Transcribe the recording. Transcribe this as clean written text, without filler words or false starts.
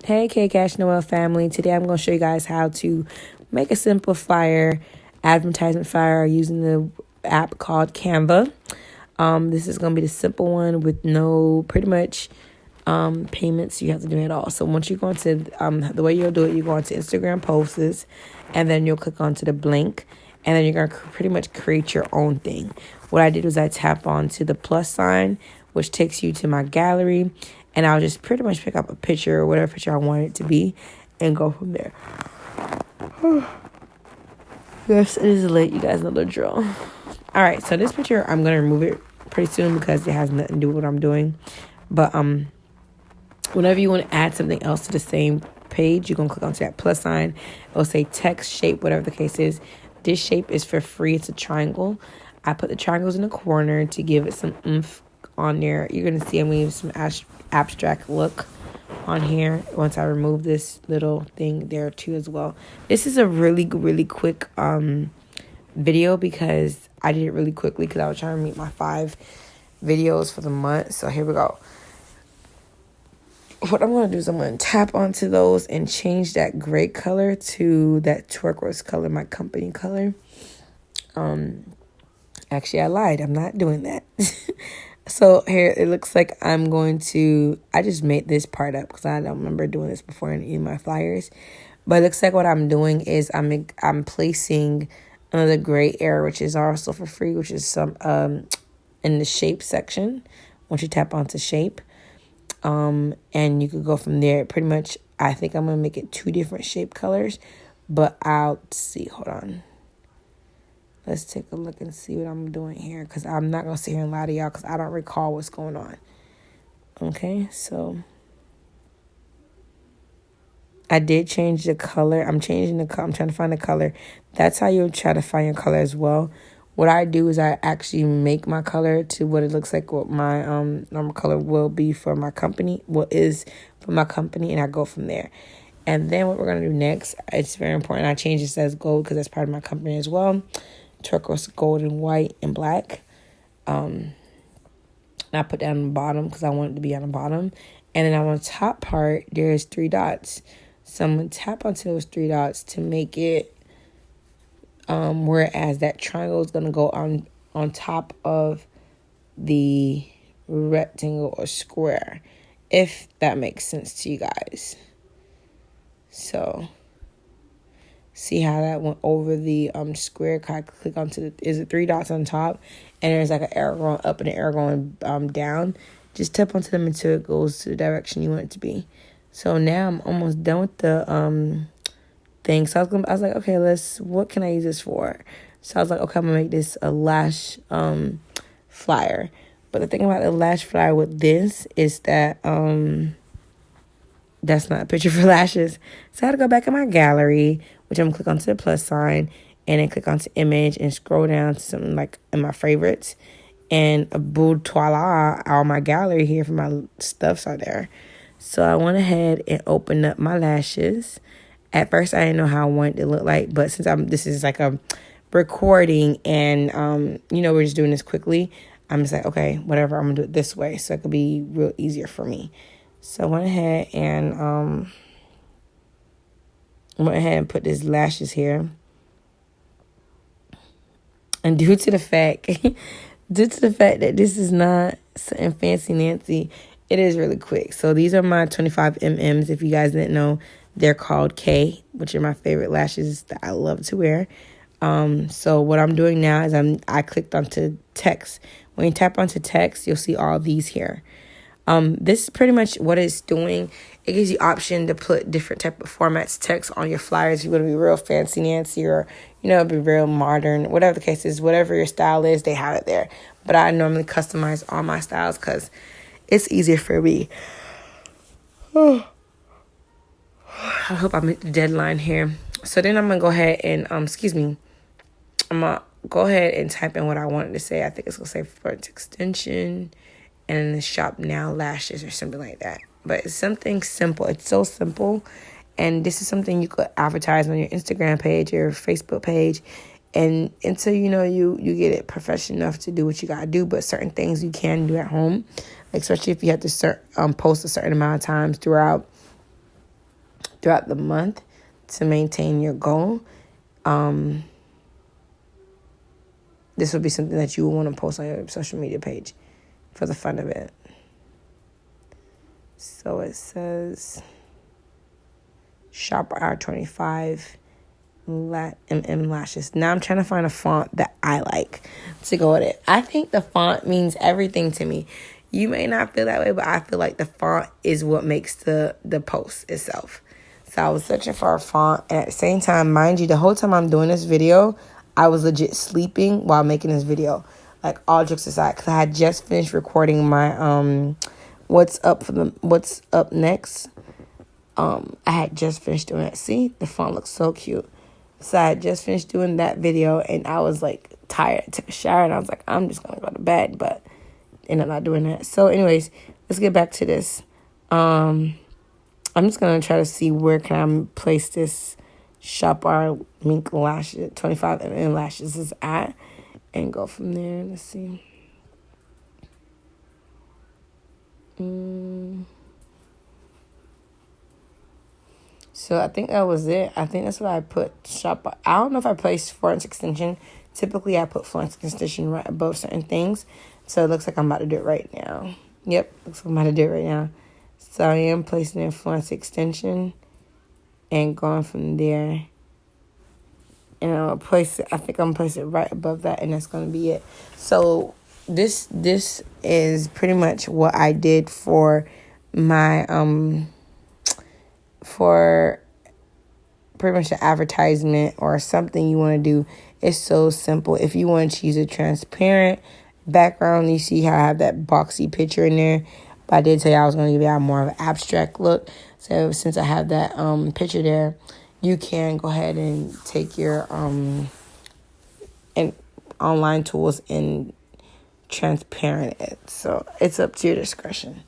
Hey K Cash Noel family, today I'm going to show you guys how to make a simple flyer, advertisement flyer using the app called Canva. This is going to be the simple one with no pretty much payments you have to do at all. So once you go into the way you'll do it, you go into Instagram posts and then you'll click onto the blank and then you're going to pretty much create your own thing. What I did was I tap onto the plus sign, which takes you to my gallery, and I'll just pretty much pick up a picture or whatever picture I want it to be and go from there. Yes, it is late. You guys know the drill. All right, so this picture, I'm going to remove it pretty soon because it has nothing to do with what I'm doing. But whenever you want to add something else to the same page, you're going to click onto that plus sign. It'll say text, shape, whatever the case is. This shape is for free. It's a triangle. I put the triangles in the corner to give it some oomph on there. You're going to see I'm going to use some abstract look on here once I remove this little thing there too as well. This is a really quick video because I did it really quickly because I was trying to meet my 5 videos for the month. So here we go. What I'm going to do is I'm going to tap onto those and change that gray color to that turquoise color, my company color. Actually, I lied. I'm not doing that. So here, it looks like I just made this part up because I don't remember doing this before in any of my flyers. But it looks like what I'm doing is I'm placing another gray area, which is also for free, which is some in the shape section. Once you tap onto shape, and you could go from there. Pretty much, I think I'm going to make it 2 different shape colors, but I'll see. Hold on. Let's take a look and see what I'm doing here because I'm not going to sit here and lie to y'all because I don't recall what's going on. Okay, so I did change the color. I'm trying to find the color. That's how you'll try to find your color as well. What I do is I actually make my color to what it looks like, what my normal color will be for my company, and I go from there. And then what we're going to do next, it's very important. I change this as gold because that's part of my company as well. Turquoise, gold, and white, and black. And I put that on the bottom because I want it to be on the bottom. And then on the top part, there's 3 dots. So I'm going to tap onto those 3 dots to make it whereas that triangle is going to go on top of the rectangle or square, if that makes sense to you guys. So see how that went over the square? I click onto is it 3 dots on top, and there's like an arrow going up and an arrow going down. Just tap onto them until it goes to the direction you want it to be. So now I'm almost done with the thing. So I was like, okay, what can I use this for? So I was like, okay, I'm gonna make this a lash flyer. But the thing about the lash flyer with this is that that's not a picture for lashes. So I had to go back in my gallery, which I'm gonna click onto the plus sign and then click onto image and scroll down to something like in my favorites. And voila, all my gallery here for my stuffs are there. So I went ahead and opened up my lashes. At first, I didn't know how I wanted it to look like, but since this is like a recording and, we're just doing this quickly, I'm just like, okay, whatever, I'm going to do it this way so it could be real easier for me. So I went ahead and put these lashes here. And due to the fact that this is not something fancy Nancy, it is really quick. So these are my 25 MMs. If you guys didn't know, they're called K, which are my favorite lashes that I love to wear. So what I'm doing now is I clicked onto text. When you tap onto text, you'll see all these here. This is pretty much what it's doing. It gives you option to put different type of formats text on your flyers. You want to be real fancy Nancy or, be real modern, whatever the case is, whatever your style is, they have it there. But I normally customize all my styles because it's easier for me. I hope I met the deadline here. So then I'm going to go ahead and, I'm going to go ahead and type in what I wanted to say. I think it's going to say front extension and then shop now lashes or something like that. But it's something simple. It's so simple. And this is something you could advertise on your Instagram page or Facebook page. And until, you get it professional enough to do what you got to do. But certain things you can do at home, especially if you have to post a certain amount of times throughout throughout the month to maintain your goal. This would be something that you would want to post on your social media page for the fun of it. So it says Shop R25 MM lashes. Now I'm trying to find a font that I like to go with it. I think the font means everything to me. You may not feel that way, but I feel like the font is what makes the post itself. So I was searching for a font, and at the same time, mind you, the whole time I'm doing this video, I was legit sleeping while making this video. Like, all jokes aside, because I had just finished recording my what's up next. I had just finished doing it. See, the font looks so cute. So I had just finished doing that video, and I was like tired. I took a shower, and I was like, I'm just gonna go to bed, but ended up not doing that. So anyways, let's get back to this. I'm just gonna try to see where can I place this Shop Our Mink lashes, 25 mm lashes is at, and go from there. Let's see. So I think that was it. I think that's what I put Shop. I don't know if I placed Florence extension. Typically, I put Florence extension right above certain things. So it looks like I'm about to do it right now. Yep, looks like I'm about to do it right now. So I am placing in Florence extension and going from there. And I'll place it. I think I'm gonna place it right above that, and that's gonna be it. So this is pretty much what I did for my for pretty much the advertisement or something you want to do. It's so simple. If you want to use a transparent background, you see how I have that boxy picture in there. But I did tell you I was going to give you more of an abstract look. So since I have that picture there, you can go ahead and take your and online tools and transparent it. So it's up to your discretion.